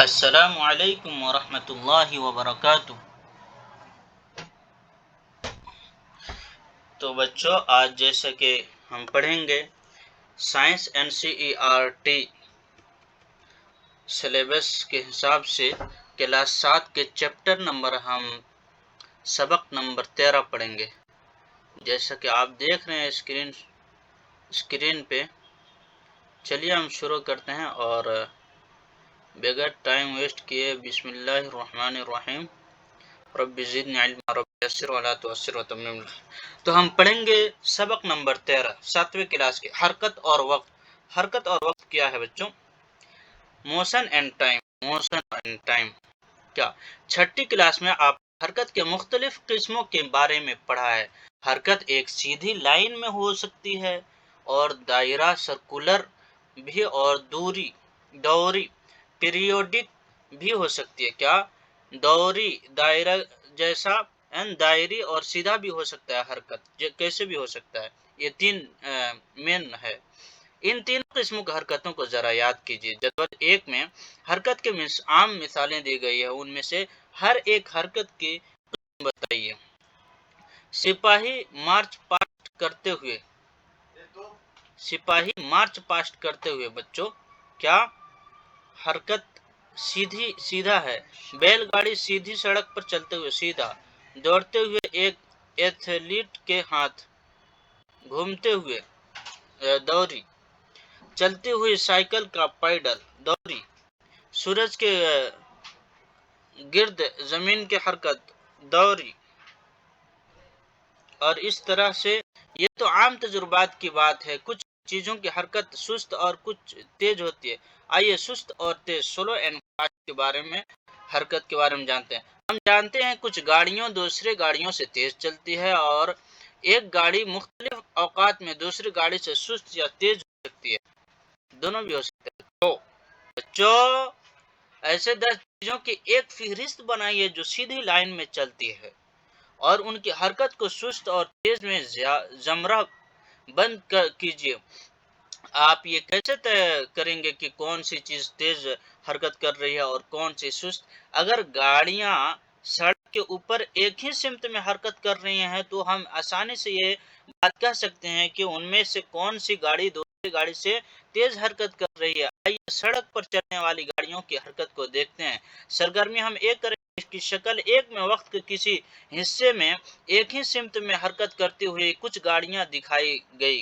السلام علیکم ورحمۃ اللہ وبرکاتہ۔ تو بچوں، آج جیسا کہ ہم پڑھیں گے سائنس NCERT سلیبس کے حساب سے کلاس 7 کے چیپٹر نمبر ہم سبق نمبر 13 پڑھیں گے۔ جیسا کہ آپ دیکھ رہے ہیں اسکرین پہ، چلیے ہم شروع کرتے ہیں اور بغیر ٹائم ویسٹ کیے بسم اللہ الرحمن الرحیم رب زدنی علما رب یسر ولا تعسر وتمم۔ تو ہم پڑھیں گے سبق نمبر 13 7ویں کلاس کے حرکت اور وقت۔ حرکت اور وقت کیا ہے بچوں؟ Motion and time. Motion and time کیا؟ چھٹی کلاس میں آپ حرکت کے مختلف قسموں کے بارے میں پڑھا ہے۔ حرکت ایک سیدھی لائن میں ہو سکتی ہے اور دائرہ سرکولر بھی اور دوری پیریوڈک بھی ہو سکتی ہے۔ کیا؟ دوری دائرہ جیسا دائری اور سیدھا بھی ہو سکتا ہے۔ حرکت کیسے بھی ہو سکتا ہے؟ یہ تین مین ہے۔ ان تین قسموں کی حرکتوں کو ذرا یاد کیجیے۔ جدول 1 میں حرکت کے عام مثالیں دی گئی ہیں، ان میں سے ہر ایک حرکت کی قسم بتائیے۔ سپاہی مارچ پاسٹ کرتے ہوئے بچوں، کیا حرکت سیدھا ہے؟ بیل گاڑی سیدھی سڑک پر چلتے ہوئے سیدھا، دوڑتے ہوئے ایک ایتھلیٹ کے ہاتھ گھومتے ہوئے دوری، چلتی ہوئی سائیکل کا پیڈل دوری، سورج کے گرد زمین کی حرکت دوری، اور اس طرح سے۔ یہ تو عام تجربات کی بات ہے۔ کچھ چیزوں کی حرکت سست اور کچھ تیز ہوتی ہے۔ آئیے سست اور تیز سلو اینڈ فاسٹ کے بارے میں، حرکت کے بارے میں جانتے ہیں۔ ہم جانتے ہیں کچھ گاڑیوں دوسرے گاڑیوں سے تیز چلتی ہے اور ایک گاڑی مختلف اوقات میں دوسری گاڑی سے سست یا تیز ہو سکتی ہے، دونوں بھی ہو سکتے ہیں۔ تو بچوں، ایسے 10 چیزوں کی ایک فہرست بنائیے جو سیدھی لائن میں چلتی ہے اور ان کی حرکت کو سست اور تیز میں زمرہ بند کیجیے۔ آپ یہ کیسے طے کریں گے کہ کون سی چیز تیز حرکت کر رہی ہے اور کون سی سست؟ اگر گاڑیاں سڑک کے اوپر ایک ہی سمت میں حرکت کر رہی ہیں تو ہم آسانی سے یہ بات کہہ سکتے ہیں کہ ان میں سے کون سی گاڑی دوسری گاڑی سے تیز حرکت کر رہی ہے۔ آئیے سڑک پر چلنے والی گاڑیوں کی حرکت کو دیکھتے ہیں۔ سرگرمی ہم ایک کریں گے کی شکل 1 میں وقت کے کسی حصے میں ایک ہی سمت میں حرکت کرتی ہوئی کچھ گاڑیاں دکھائی گئی۔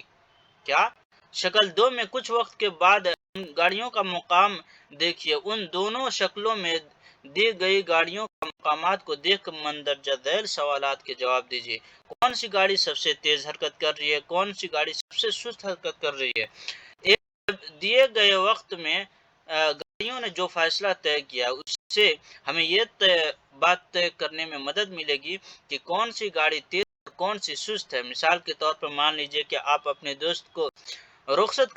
کیا؟ شکل 2 میں کچھ وقت کے بعد ان گاڑیوں کا مقام دیکھیے۔ ان دونوں شکلوں میں دی گئی گاڑیوں کے مقامات کو دیکھ کر مندرجہ ذیل سوالات کے جواب دیجیے۔ کون سی گاڑی سب سے تیز حرکت کر رہی ہے؟ کون سی گاڑی سب سے سست حرکت کر رہی ہے؟ ایک دیے گئے وقت میں گاڑیوں نے جو فاصلہ طے کیا اس سے ہمیں یہ بات طے کرنے میں مدد ملے گی کہ کون سی گاڑی تیز اور کون سی سست ہے۔ مثال کے طور پر مان لیجیے کہ آپ اپنے دوست کو رخصت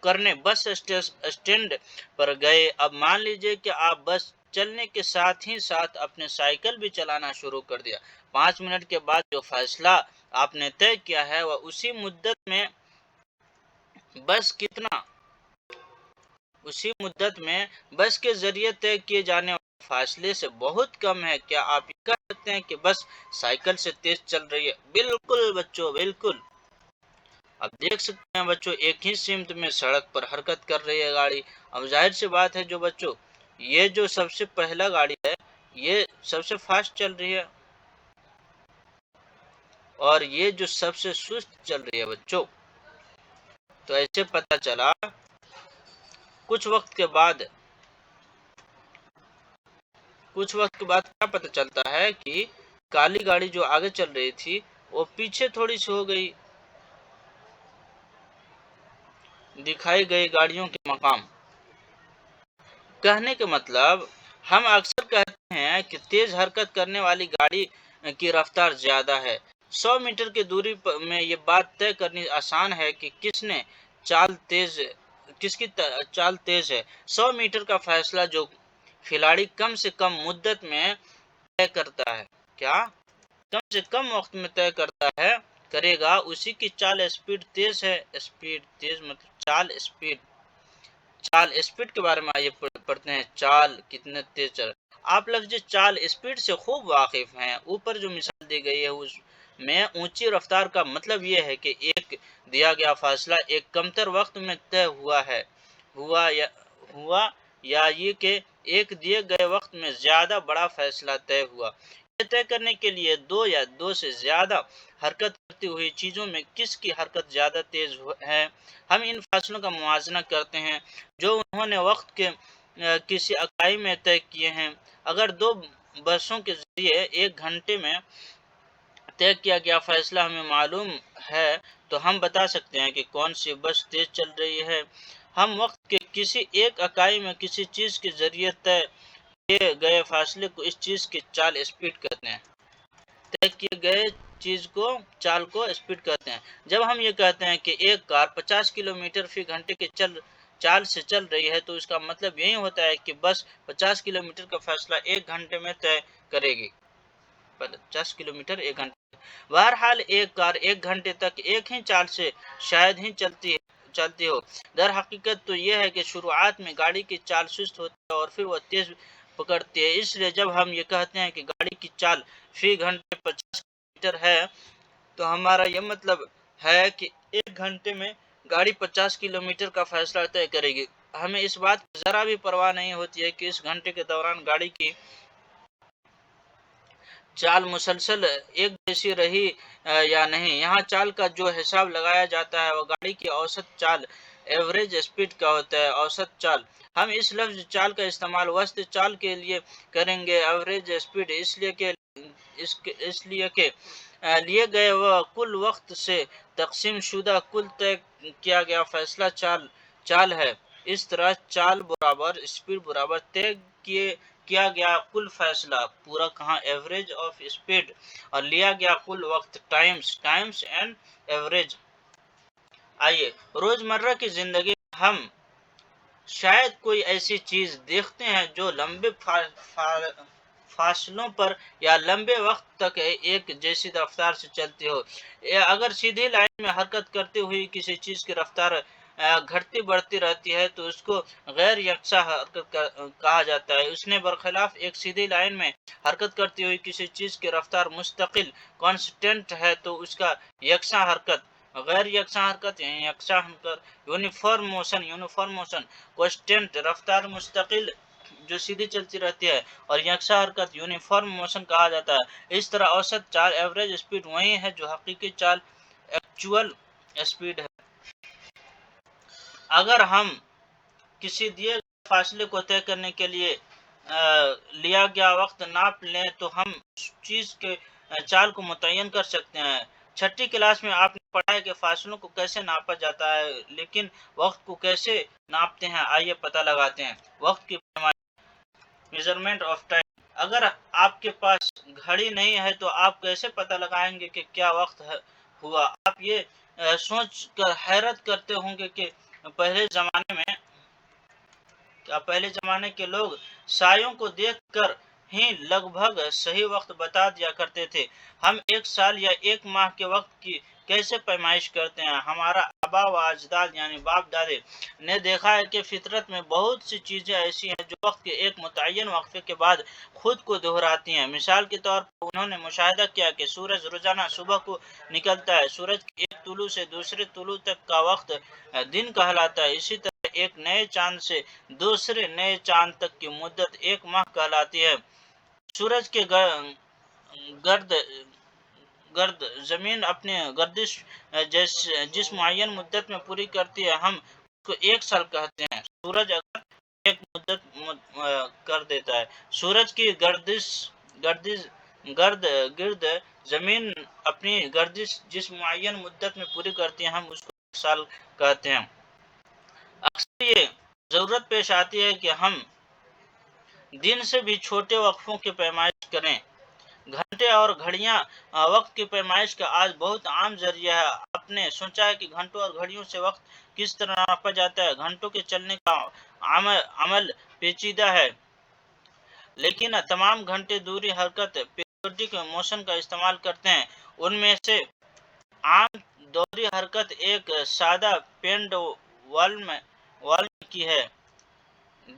کرنے بس اسٹینڈ پر گئے۔ اب مان لیجیے کہ آپ بس چلنے کے ساتھ ہی ساتھ اپنے سائیکل بھی چلانا شروع کر دیا۔ 5 منٹ کے بعد جو فاصلہ آپ نے طے کیا ہے وہ اسی مدت میں بس کے ذریعے طے کیے جانے والے فاصلے سے بہت کم ہے۔ کیا آپ یہ کہہ سکتے ہیں کہ بس سائیکل سے تیز چل رہی ہے؟ بالکل بچوں، بالکل۔ اب دیکھ سکتے ہیں بچوں، ایک ہی سمت میں سڑک پر حرکت کر رہی ہے گاڑی۔ اب ظاہر سی بات ہے جو بچوں، یہ جو سب سے پہلا گاڑی ہے یہ سب سے فاسٹ چل رہی ہے اور یہ جو سب سے سست چل رہی ہے بچوں۔ تو ایسے پتہ چلا کچھ وقت کے بعد کیا پتہ چلتا ہے کہ کالی گاڑی جو آگے چل رہی تھی وہ پیچھے تھوڑی سی ہو گئی۔ دکھائی گئی گاڑیوں کے مقام۔ کہنے کے مطلب ہم اکثر کہتے ہیں کہ تیز حرکت کرنے والی گاڑی کی رفتار زیادہ ہے۔ 100 میٹر کی دوری میں یہ بات طے کرنی آسان ہے کہ کس کی چال تیز ہے۔ 100 میٹر کا فاصلہ جو کھلاڑی کم سے کم مدت میں طے کرتا ہے، کیا کم سے کم وقت میں طے کرے گا، اسی کی چال اسپیڈ تیز ہے۔ اسپیڈ تیز مطلب چال اسپیڈ کے بارے میں آئیے پڑھتے ہیں چال کتنے تیز چل. آپ لفظ چال اسپیڈ سے خوب واقف ہیں. اوپر جو مثال دی گئی ہے اس میں اونچی رفتار کا مطلب یہ ہے کہ ایک دیا گیا فاصلہ ایک کمتر وقت میں طے ہوا یا یہ کہ ایک دیے گئے وقت میں زیادہ بڑا فاصلہ طے ہوا. یہ طے کرنے کے لیے دو یا دو سے زیادہ حرکت کرتی ہوئی چیزوں میں کس کی حرکت زیادہ تیز ہے. ہم ان فاصلوں کا موازنہ کرتے ہیں جو انہوں نے وقت کے کسی اکائی میں طے کیے ہیں. اگر دو بسوں کے ذریعے ایک گھنٹے میں طے کیا گیا فاصلہ ہمیں معلوم ہے تو ہم بتا سکتے ہیں کہ کون سی بس تیز چل رہی ہے. ہم وقت کے کسی ایک اکائی میں کسی چیز کے ذریعے طے کیے گئے فاصلے کو اس چیز کی چال اسپیڈ کہتے ہیں. طے کیے گئے چیز کو چال کو اسپیڈ کہتے ہیں. جب ہم یہ کہتے ہیں کہ ایک کار 50 کلومیٹر فی گھنٹے کے چال سے چل رہی ہے تو اس کا مطلب یہی ہوتا ہے کہ بس 50 کلومیٹر کا فاصلہ ایک گھنٹے میں طے کرے گی. 50 کلومیٹر ایک گھنٹے. بہرحال ایک کار ایک گھنٹے تک ایک ہی چال سے شاید ہی چلتی ہو. در حقیقت تو یہ ہے کہ شروعات میں گاڑی کی چال سست ہوتی ہے اور پھر وہ تیز پکڑتی ہے. اس لیے جب ہم یہ کہتے ہیں کہ گاڑی کی چال فی گھنٹے 50 کلومیٹر ہے تو ہمارا یہ مطلب ہے کہ ایک گھنٹے میں گاڑی 50 کلومیٹر کا فاصلہ طے کرے گی. ہمیں اس بات کی ذرا بھی پرواہ نہیں ہوتی ہے کہ اس گھنٹے کے دوران گاڑی کی چال مسلسل ایک جیسی رہی یا نہیں. یہاں چال کا جو حساب لگایا جاتا ہے وہ گاڑی کی اوسط چال ایوریج اسپیڈ کا ہوتا ہے. اوسط چال. ہم اس لفظ چال کا استعمال وسط چال کے لیے کریں گے. ایوریج اسپیڈ اس لیے کہ لیے گئے وہ کل وقت سے تقسیم شدہ کل طے کیا گیا فاصلہ چال ہے. اس طرح چال برابر اسپیڈ برابر طے کیا گیا کل فاصلہ پورا کہاں ایوریج آف اسپیڈ اور لیا گیا کل وقت ٹائمز اینڈ ایوریج. آئیے روزمرہ کی زندگی میں ہم شاید کوئی ایسی چیز دیکھتے ہیں جو لمبے فاصلوں پر یا لمبے وقت تک ایک جیسی رفتار سے چلتی ہو. اگر سیدھی لائن میں حرکت کرتی ہوئی کسی چیز کی رفتار گھٹتی بڑھتی رہتی ہے تو اس کو غیر یکساں حرکت کہا جاتا ہے. اس نے برخلاف ایک سیدھی لائن میں حرکت کرتی ہوئی کسی چیز کی رفتار مستقل کانسٹنٹ ہے تو اس کا یکساں حرکت غیر یکساں حرکت یکساں حرکت یونیفارم موشن کانسٹنٹ رفتار مستقل جو سیدھی چلتی رہتی ہے اور یکساں حرکت یونیفارم موشن کہا جاتا ہے. اس طرح اوسط چال ایوریج اسپیڈ وہی ہے جو حقیقی چال ایکچوئل اسپیڈ ہے. اگر ہم کسی دیے گئے فاصلے کو طے کرنے کے لیے لیا گیا وقت ناپ لیں تو ہم اس چیز کے چال کو متعین کر سکتے ہیں. چھٹی کلاس میں آپ نے پڑھا ہے کہ فاصلوں کو کیسے ناپا جاتا ہے لیکن وقت کو کیسے ناپتے ہیں. آئیے پتہ لگاتے ہیں. وقت کی پیمائی میجرمنٹ آف ٹائم. اگر آپ کے پاس گھڑی نہیں ہے تو آپ کیسے پتہ لگائیں گے کہ کیا وقت ہوا. آپ یہ سوچ کر حیرت کرتے ہوں گے کہ پہلے زمانے کے لوگ سایوں کو دیکھ کر ہی لگ بھگ صحیح وقت بتا دیا کرتے تھے. ہم ایک سال یا ایک ماہ کے وقت کی کیسے پیمائش کرتے ہیں. ہمارا آبا و اجداد یعنی باپ دادے نے دیکھا ہے کہ فطرت میں بہت سی چیزیں ایسی ہیں جو وقت کے ایک متعین وقفے کے بعد خود کو دہراتی ہیں. مثال کے طور پر انہوں نے مشاہدہ کیا کہ سورج روزانہ صبح کو نکلتا ہے. سورج کے ایک طلوع سے دوسرے طلوع تک کا وقت دن کہلاتا ہے. اسی طرح ایک نئے چاند سے دوسرے نئے چاند تک کی مدت ایک ماہ کہلاتی ہے. سورج کے گرد زمین اپنی گردش جس معین مدت میں پوری کرتی ہے ہم اس کو ایک سال کہتے ہیں. سورج اگر ایک مدت کر دیتا ہے. سورج کی گرد زمین اپنی گردش جس معین مدت میں پوری کرتی ہے ہم اس کو ایک سال کہتے ہیں. اکثر یہ ضرورت پیش آتی ہے کہ ہم دن سے بھی چھوٹے وقفوں کی پیمائش کریں. گھنٹے اور گھڑیاں وقت کی پیمائش کا آج بہت عام ذریعہ ہے. آپ نے سوچا ہے کہ گھنٹوں اور گھڑیوں سے وقت کس طرح ناپا جاتا ہے. گھنٹوں کے چلنے کا عمل پیچیدہ ہے لیکن تمام گھنٹے دوری حرکت پیریوڈک موشن کا استعمال کرتے ہیں. ان میں سے عام دوری حرکت ایک سادہ پینڈولم کی ہے.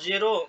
0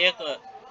1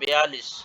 42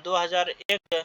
2001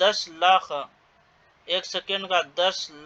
10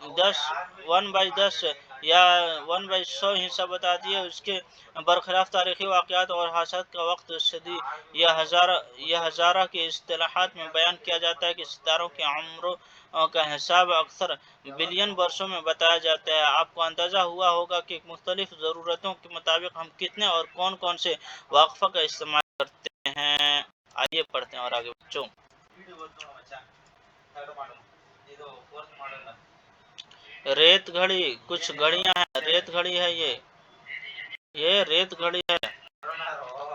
1/10 یا 1/100 حصہ بتاتی ہے، اس کے برخلاف تاریخی واقعات اور حادثات کا وقت صدی یا ہزارہ کے اصطلاحات میں بیان کیا جاتا ہے کہ ستاروں کی عمروں کا حساب اکثر بلین برسوں میں بتایا جاتا ہے۔ آپ کو اندازہ ہوا ہوگا کہ مختلف ضرورتوں کے مطابق ہم کتنے اور کون کون سے وقفہ کا استعمال کرتے ہیں۔ آئیے پڑھتے ہیں اور آگے بچوں۔ ریت گھڑی، کچھ گھڑیاں ہیں، ریت گھڑی ہے، یہ ریت گھڑی ہے،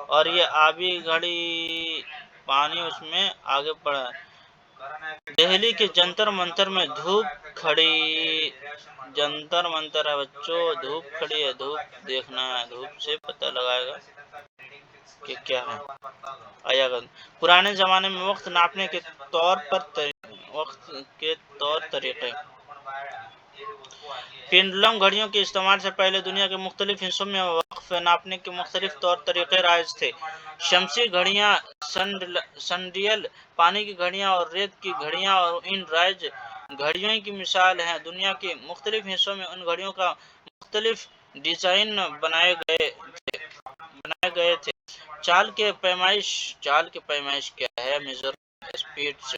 اور یہ آبی گھڑی پانی اس میں آگے پڑا ہے۔ دہلی کے جنتر منتر میں دھوپ کھڑی، جنتر منتر ہے بچوں، دھوپ کھڑی ہے، دھوپ دیکھنا ہے، دھوپ سے پتہ لگائے گا کہ کیا ہے۔ آیا گا پرانے زمانے میں وقت ناپنے کے طور طریقے۔ پینڈولم گھڑیوں کے استعمال سے پہلے دنیا کے مختلف حصوں میں وقت ناپنے کے مختلف طور طریقے رائج تھے۔ شمسی گھڑیاں، سنڈیل، پانی کی گھڑیاں اور ریت کی گھڑیاں اور ان رائج گھڑیوں کی مثال ہیں۔ دنیا کے مختلف حصوں میں ان گھڑیوں کا مختلف ڈیزائن بنائے گئے تھے۔ چال کے پیمائش کیا ہے؟ میزرمنٹ اسپیڈ سے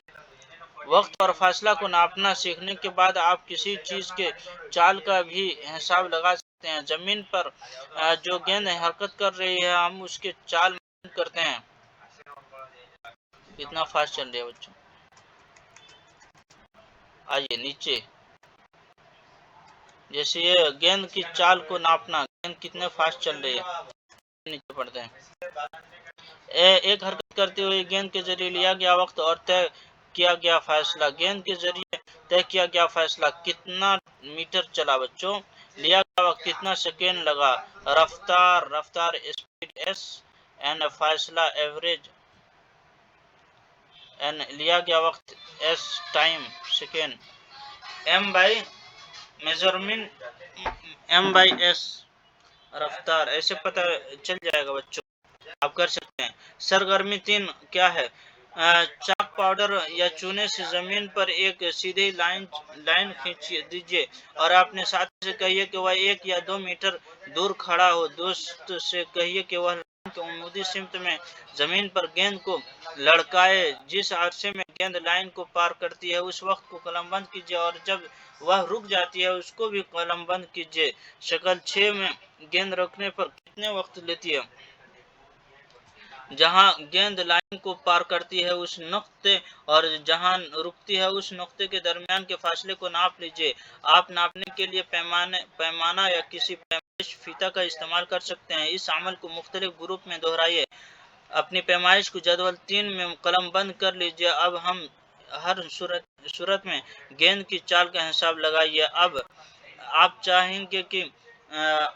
وقت اور فاصلہ کو ناپنا سیکھنے کے بعد آپ کسی چیز کے چال کا بھی حساب لگا سکتے ہیں۔ زمین پر جو گیند حرکت کر رہی ہے ہم اس کے چال معلوم کرتے ہیں۔ کتنا فاسٹ چل رہی ہے بچوں۔ آئیے نیچے، جیسے یہ گیند کی چال کو ناپنا، گیند کتنے فاسٹ چل رہی ہے، نیچے پڑھتے ہیں۔ ایک حرکت کرتے ہوئے گیند کے ذریعے لیا گیا وقت اور طے کیا گیا فاصلہ۔ گیند کے ذریعے طے کیا گیا فاصلہ کتنا میٹر چلا بچوں؟ لیا گیا وقت کتنا سیکنڈ لگا؟ رفتار اسپیڈ ایس، این فاصلہ ایوریج این، لیا گیا وقت S, time second, M by measurement M by S رفتار، ایسے پتہ چل جائے گا بچوں، آپ کر سکتے ہیں۔ سرگرمی 3 کیا ہے؟ چاک پاؤڈر یا چونے سے زمین پر ایک سیدھی لائن کھینچ دیجیے اور اپنے ساتھی سے کہیے کہ وہ 1 یا 2 میٹر دور کھڑا ہو۔ دوست سے کہیے کہ وہ لائن کے عمودی سمت میں زمین پر گیند کو لڑکائے۔ جس عرصے میں گیند لائن کو پار کرتی ہے اس وقت کو قلم بند کیجیے اور جب وہ رک جاتی ہے اس کو بھی قلم بند کیجیے۔ شکل 6 میں گیند رکنے پر کتنے وقت لیتی ہے؟ جہاں گیند لائن کو پار کرتی ہے اس نقطے اور جہاں رکتی ہے اس نقطے کے درمیان کے فاصلے کو ناپ لیجیے۔ آپ ناپنے کے لیے پیمانہ یا کسی پیمائش فیتہ کا استعمال کر سکتے ہیں۔ اس عمل کو مختلف گروپ میں دہرائیے۔ اپنی پیمائش کو جدول 3 میں قلم بند کر لیجیے۔ اب ہم ہر صورت میں گیند کی چال کا حساب لگائیے۔ اب آپ چاہیں گے کہ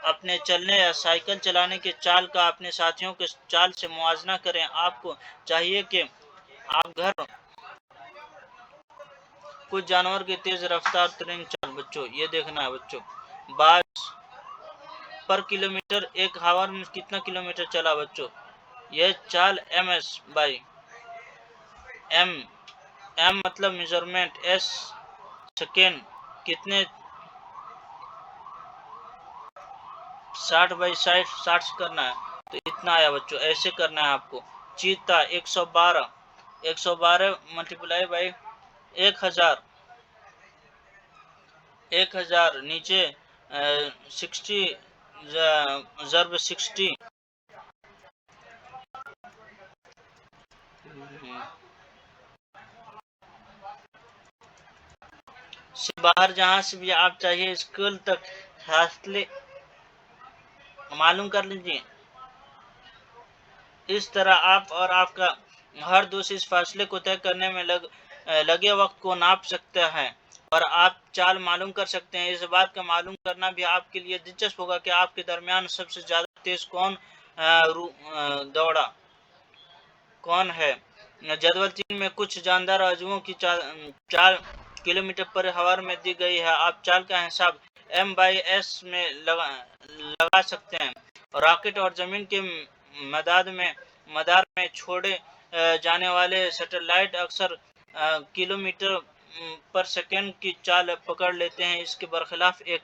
اپنے چلنے یا سائیکل چلانے کے چال کا اپنے ساتھیوں کے چال سے موازنہ کریں۔ آپ کو چاہیے کہ آپ گھر کچھ جانور کی تیز رفتار ترین چال بچوں یہ دیکھنا ہے بچوں۔ باز پر کلومیٹر 1 ہاور میں کتنا کلومیٹر چلا بچوں؟ یہ چال ایم ایس بائی ایم مطلب میجرمنٹ، ایس سیکنڈ، کتنے 60/60 سے کرنا ہے تو اتنا آیا بچوں، ایسے کرنا ہے آپ کو۔ چیتا 112 ملٹیپلائی بائی 1000 نیچے 60 ضرب 60 سے باہر جہاں سے بھی آپ چاہیے اسکول تک فاصلے معلوم کر لیجیے۔ اس طرح آپ اور آپ کا ہر دوست اس فاصلے کو طے کرنے میں لگے وقت کو ناپ سکتا ہے اور آپ چال معلوم کر سکتے ہیں۔ اس بات کا معلوم کرنا بھی آپ کے لیے دلچسپ ہوگا کہ آپ کے درمیان سب سے زیادہ تیز کون ہے۔ جدول 3 میں کچھ جاندار عضووں کی چال کلومیٹر پر ہاور میں دی گئی ہے۔ آپ چال کا حساب ایم بائی ایس میں لگا سکتے ہیں۔ راکٹ اور زمین کے مدار میں چھوڑے جانے والے سیٹلائٹ اکثر کلومیٹر پر سیکنڈ کی چال پکڑ لیتے ہیں۔ اس کے برخلاف ایک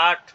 8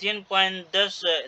3.10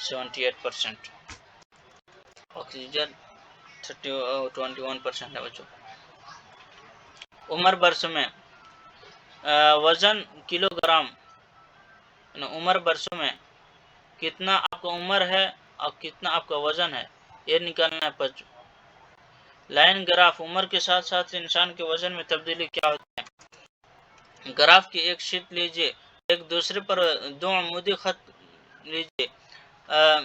78%، آکسیجن 21% ہے بچوں۔ عمر برس میں وزن کلو گرام، عمر برسوں میں کتنا آپ کا عمر ہے اور کتنا آپ کا وزن ہے یہ نکالنا ہے بچوں۔ لائن گراف، عمر کے ساتھ ساتھ انسان کے وزن میں تبدیلی کیا ہوتی ہے۔ گراف کی ایک شیٹ لیجئے، ایک دوسرے پر دو عمودی خط لیجئے،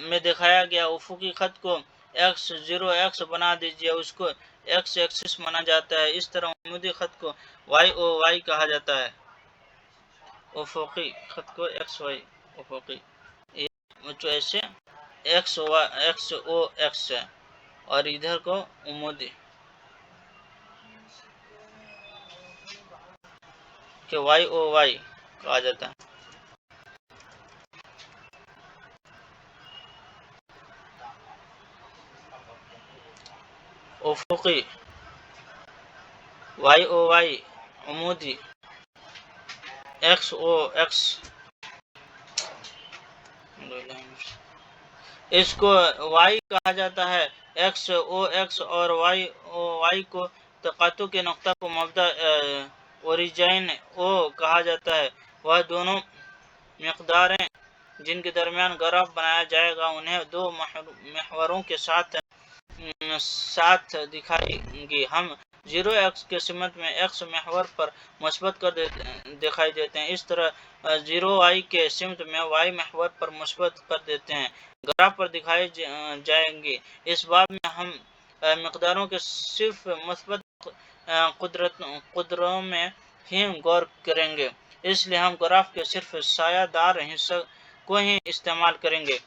میں دکھایا گیا افقی خط کو x0 بنا دیجئے، اس کو x ایکسس مانا جاتا ہے۔ اس طرح عمودی خط کو y کہا جاتا ہے، افقی خط کو xy، افقی ایسے x ہے اور ادھر کو عمودی کہ y کہا جاتا ہے۔ افقی y عمودی x اس کو y کہا جاتا ہے، x اور y کو تقاطع کے نقطہ کو مبدا اوریجن او کہا جاتا ہے۔ وہ دونوں مقداریں جن کے درمیان گراف بنایا جائے گا انہیں دو محوروں کے ساتھ دکھائیں گی۔ ہم 0x کے سمت میں x محور پر مثبت کر دکھائی دیتے ہیں، اس طرح 0y کے سمت میں y محور پر مثبت کر دیتے ہیں، گراف پر دکھائی جائیں گی۔ اس باب میں ہم مقداروں کے صرف مثبت قدروں میں ہی غور کریں گے، اس لیے ہم گراف کے صرف سایہ دار حصہ کو ہی استعمال کریں گے،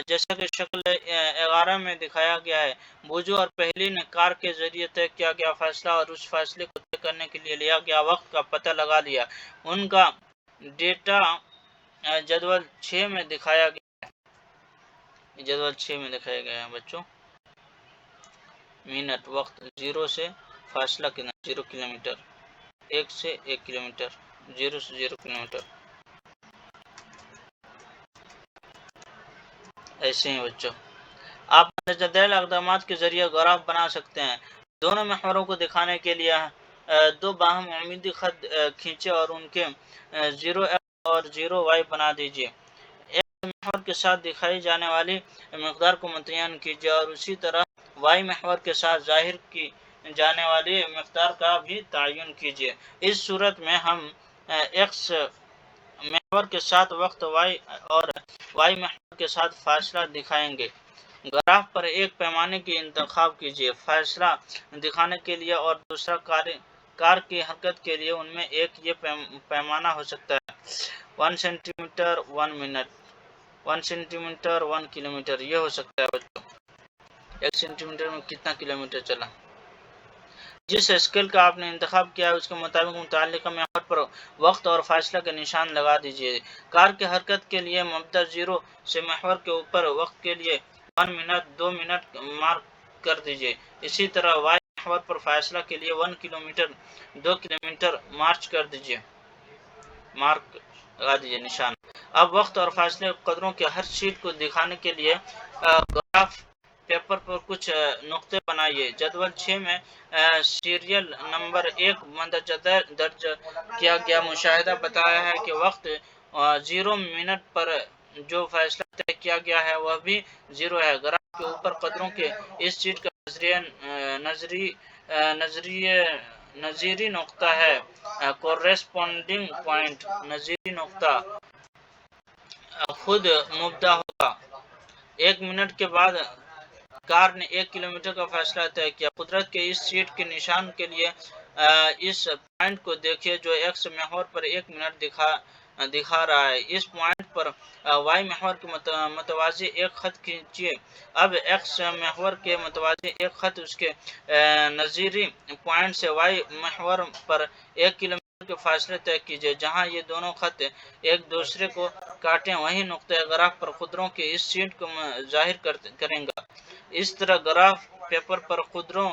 جیسا کہ شکل 11 میں دکھایا گیا ہے۔ بوجو اور پہلی نے کار کے ذریعے طے کیا گیا فاصلہ اور اس فاصلے کو طے کرنے کے لیے لیا گیا وقت کا پتہ لگا لیا۔ ان کا ڈیٹا جدول 6 میں دکھایا گیا ہے، جدول 6 میں دکھایا گیا ہے بچوں۔ منٹ، وقت، 0 سے فاصلہ کتنا، 0 کلومیٹر، 1 سے 1 کلومیٹر، 0 سے 0 کلومیٹر، ایسے ہی بچوں آپ مندرجہ ذیل اقدامات کے ذریعے گراف بنا سکتے ہیں۔ دونوں محوروں کو دکھانے کے لیے دو باہم عمودی خط کھینچیں اور ان کے 0x اور 0y بنا دیجئے۔ ایک محور کے ساتھ دکھائی جانے والی مقدار کو متعین کیجئے اور اسی طرح y محور کے ساتھ ظاہر کی جانے والی مقدار کا بھی تعین کیجئے۔ اس صورت میں ہم x محور کے ساتھ وقت اور y محور کے ساتھ فاصلہ دکھائیں گے۔ گراف پر ایک پیمانے کی انتخاب کیجئے، فاصلہ دکھانے کے لیے اور دوسرا کار کی حرکت کے لیے۔ ان میں ایک یہ پیمانہ ہو سکتا ہے 1 centimetre 1 minute, 1 centimetre 1 kilometre, یہ ہو سکتا ہے بچوں۔ 1 سینٹی میٹر میں کتنا کلومیٹر چلا۔ جس اسکیل کا آپ نے انتخاب کیا ہے اس کے مطابق متعلقہ محور پر وقت اور فاصلہ کے نشان لگا دیجئے۔ کار کی حرکت کے لیے مبدا 0 سے محور کے اوپر وقت کے لیے 1 منٹ 2 منٹ مارک کر دیجئے۔ اسی طرح y محور پر فاصلہ کے لیے 1 کلومیٹر 2 کلومیٹر مارک کر دیجئے نشان۔ اب وقت اور فاصلے قدروں کے ہر شیٹ کو دکھانے کے لیے گراف پیپر پر کچھ نقطے بنائیے۔ جدول 6 میں سیریل نمبر 1 مندرجہ درج کیا گیا مشاہدہ بتایا ہے کہ وقت 0 منٹ پر جو فاصلہ طے کیا گیا ہے وہ بھی 0 ہے۔ گراف کے اوپر قدروں کے اس شیٹ کا نظیری نقطہ ہے کورسپونڈنگ پوائنٹ، نظیری نقطہ خود مبدا ہوگا۔ 1 منٹ کے بعد کار نے 1 کلومیٹر کا فاصلہ طے کیا۔ قدرت کے اس شیٹ کے نشان کے لیے اس پوائنٹ کو دیکھیے جو x محور پر 1 منٹ دکھا رہا ہے۔ اس پوائنٹ پر y محور کے متوازی ایک خط کھینچیے۔ اب x محور کے متوازی ایک خط اس کے نظیری پوائنٹ سے y محور پر 1 کلومیٹر کے فاصلے طے کیجئے۔ جہاں یہ دونوں خط ایک دوسرے کو کاٹیں وہی نقطہ گراف پر قدروں کے اس شیٹ کو ظاہر کرے گا۔ اس طرح گراف پیپر پر قدروں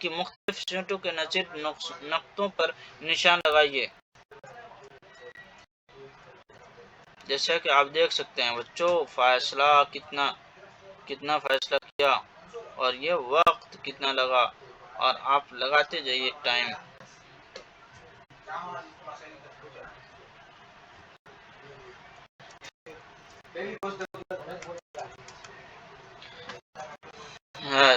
کی مختلف شیٹوں کے نظیر نقطوں پر نشان لگائیے۔ جیسا کہ آپ دیکھ سکتے ہیں بچوں، فاصلہ کتنا فاصلہ کیا اور یہ وقت کتنا لگا، اور آپ لگاتے جائیے ٹائم۔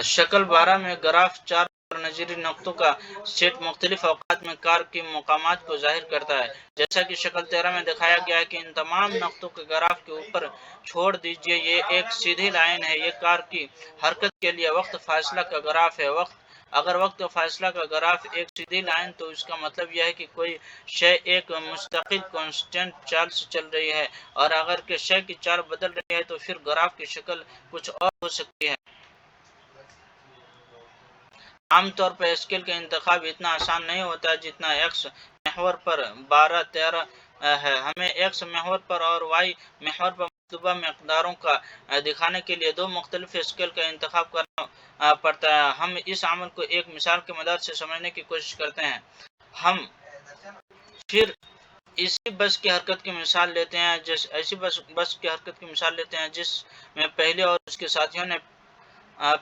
شکل 12 میں گراف چار نظری نقطوں کا سیٹ مختلف اوقات میں کار کے مقامات کو ظاہر کرتا ہے، جیسا کہ شکل 13 میں دکھایا گیا ہے کہ ان تمام نقطوں کے گراف کے اوپر چھوڑ دیجئے۔ یہ ایک سیدھی لائن ہے، یہ کار کی حرکت کے لیے وقت فاصلہ کا گراف ہے۔ اگر وقت فاصلہ کا گراف ایک سیدھی لائن تو اس کا مطلب یہ ہے کہ کوئی شے ایک مستقل کانسٹنٹ چال سے چل رہی ہے، اور اگر کہ شے کی چال بدل رہی ہے تو پھر گراف کی شکل کچھ اور ہو سکتی ہے۔ عام طور پر اسکیل کا انتخاب اتنا آسان نہیں ہوتا جتنا ایکس محور پر 12-13 ہے۔ ہمیں ایکس محور پر اور وائی محور پر مطلوبہ مقداروں کا دکھانے کے لیے دو مختلف اسکیل کا انتخاب کرنا پڑتا ہے۔ ہم اس عمل کو ایک مثال کی مدد سے سمجھنے کی کوشش کرتے ہیں۔ ہم پھر ایسی بس کی حرکت کی مثال لیتے ہیں جس میں پہلے اور اس کے ساتھیوں نے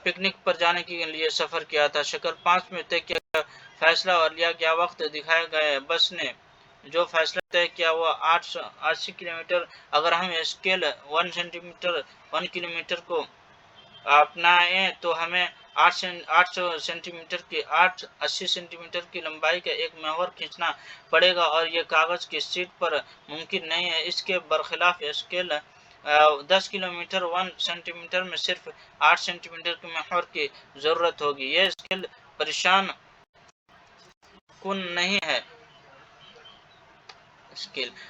پکنک پر جانے کے لیے سفر کیا تھا۔ شکل 5 میں طے کیا گیا فاصلہ اور لیا گیا وقت دکھائے گئے بس نے جو فاصلہ طے کیا وہ 880 کلومیٹر۔ اگر ہم اسکیل 1 کلومیٹر کو اپنائیں تو ہمیں 80 سینٹی میٹر کی لمبائی کا ایک محور کھینچنا پڑے گا، اور یہ کاغذ کی شیٹ پر ممکن نہیں ہے۔ اس کے برخلاف اسکیل 10 کلومیٹر 1 سینٹی میٹر میں صرف 8 سینٹی میٹر کے محور کی ضرورت ہوگی۔ یہ اسکیل پریشان کن نہیں ہے۔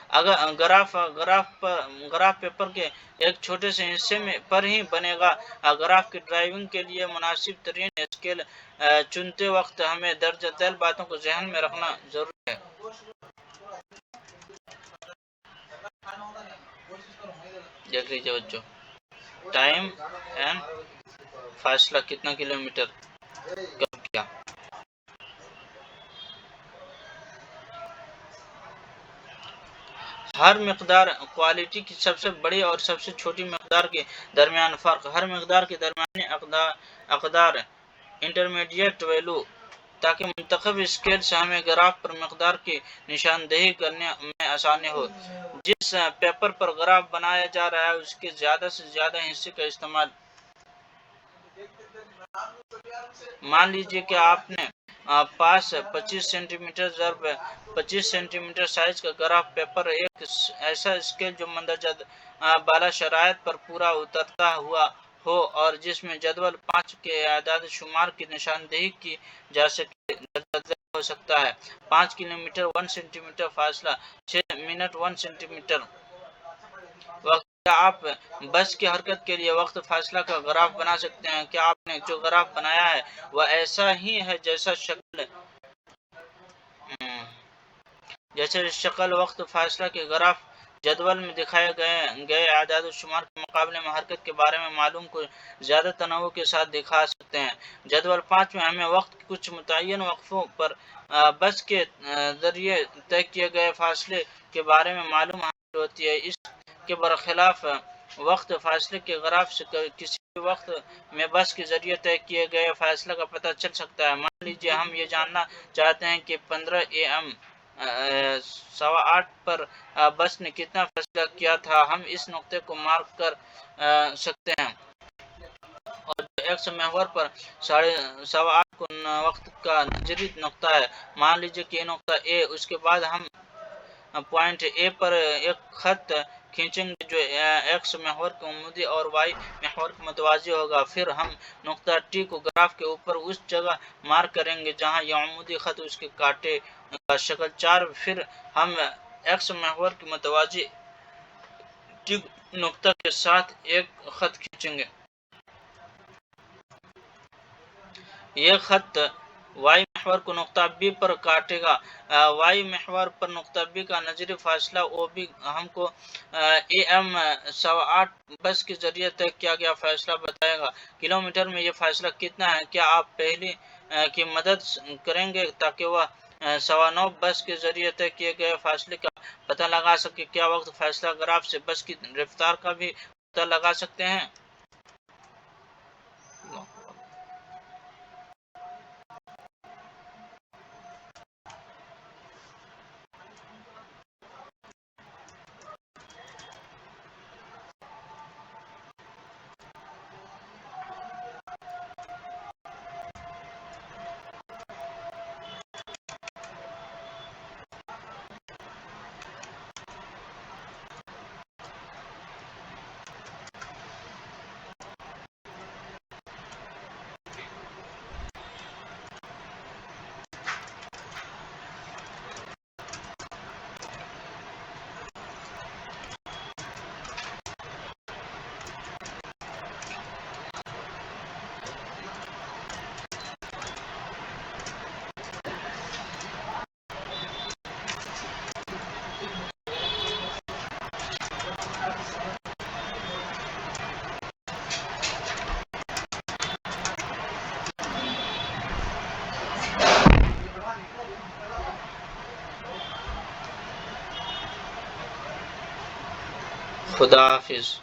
اگر گراف پیپر کے ایک چھوٹے سے حصے پر ہی بنے گا۔ گراف کی ڈرائنگ کے لیے مناسب ترین اسکیل چنتے وقت ہمیں درج ذیل باتوں کو ذہن میں رکھنا ضروری ہے۔ دیکھ لیجیے بچوں، ٹائم اینڈ فاصلہ کتنا کلومیٹر کب کیا۔ ہر مقدار کوالٹی کی سب سے بڑی اور سب سے چھوٹی مقدار کے درمیان فرق۔ ہر مقدار کے درمیانی اقدار انٹرمیڈیٹ ویلو، تاکہ منتخب اسکیل سے ہمیں گراف پر مقدار کی نشاندہی کرنے میں آسانی ہو۔ جس پیپر پر گراف بنایا جا رہا ہے اس کے زیادہ سے زیادہ حصے کا استعمال۔ مان لیجئے کہ آپ نے پاس 25 سینٹی میٹر ضرب 25 سینٹی میٹر سائز کا گراف پیپر، ایک ایسا اسکیل جو مندرجہ بالا شرائط پر پورا اترتا ہوا ہو اور جس میں جدول 5 کے اعداد شمار کی نشاندہی کی جا سکے، درجہ ذیل ہو سکتا ہے۔ 5 کلومیٹر 1 سینٹی میٹر فاصلہ 6 منٹ 1 سینٹی میٹر وقت۔ کیا آپ بس کی حرکت کے لیے وقت فاصلہ کا گراف بنا سکتے ہیں؟ کیا آپ نے جو گراف بنایا ہے وہ ایسا ہی ہے جیسے شکل وقت فاصلہ کے گراف جدول میں دکھائے گئے اعداد و شمار کے مقابلے میں حرکت کے بارے میں معلوم کو زیادہ تنوع کے ساتھ دکھا سکتے ہیں۔ جدول 5 میں ہمیں وقت کے کچھ متعین وقفوں پر بس کے ذریعے طے کیے گئے فاصلے کے بارے میں معلوم حاصل ہوتی ہے۔ اس کے برخلاف وقت فاصلے کے گراف سے کسی بھی وقت میں بس کے ذریعے طے کیے گئے فاصلے کا پتہ چل سکتا ہے۔ مان لیجیے ہم یہ جاننا چاہتے ہیں کہ 15 AM 8:15 پر بس نے کتنا فاصلہ کیا تھا۔ ہم اس نقطے کو مارک کر سکتے ہیں، اور جو ایکس محور پر 8:15 کو وقت کا نظری نقطہ ہے، مان لیجیے کہ یہ نقطہ A۔ اس کے بعد ہم پوائنٹ A پر ایک خط کھینچیں گے جو ایکس محور کے عمودی اور وائی محور کے متوازی ہوگا۔ پھر ہم نقطہ T کو گراف کے اوپر اس جگہ مارک کریں گے جہاں یہ عمودی خط اس کے کاٹے گا۔ شکل 4 پھر ہم ایکس محور کے متوازی T نقطہ کے ساتھ ایک خط کھینچیں گے۔ یہ خط وائی محور کو نقطہ B پر کاٹے گا۔ وائی محور پر نقطہ B کا نظری فاصلہ OB ہم کو AM 8:15 بس کے ذریعے طے کیا گیا فاصلہ بتائے گا۔ کلومیٹر میں یہ فاصلہ کتنا ہے؟ کیا آپ پہلی کی مدد کریں گے تاکہ وہ 9:15 بس کے ذریعے طے کیے گئے فاصلے کا پتہ لگا سکے کیا وقت فیصلہ اگر آپ سے بس کی رفتار کا بھی پتہ لگا سکتے ہیں. خدا حافظ.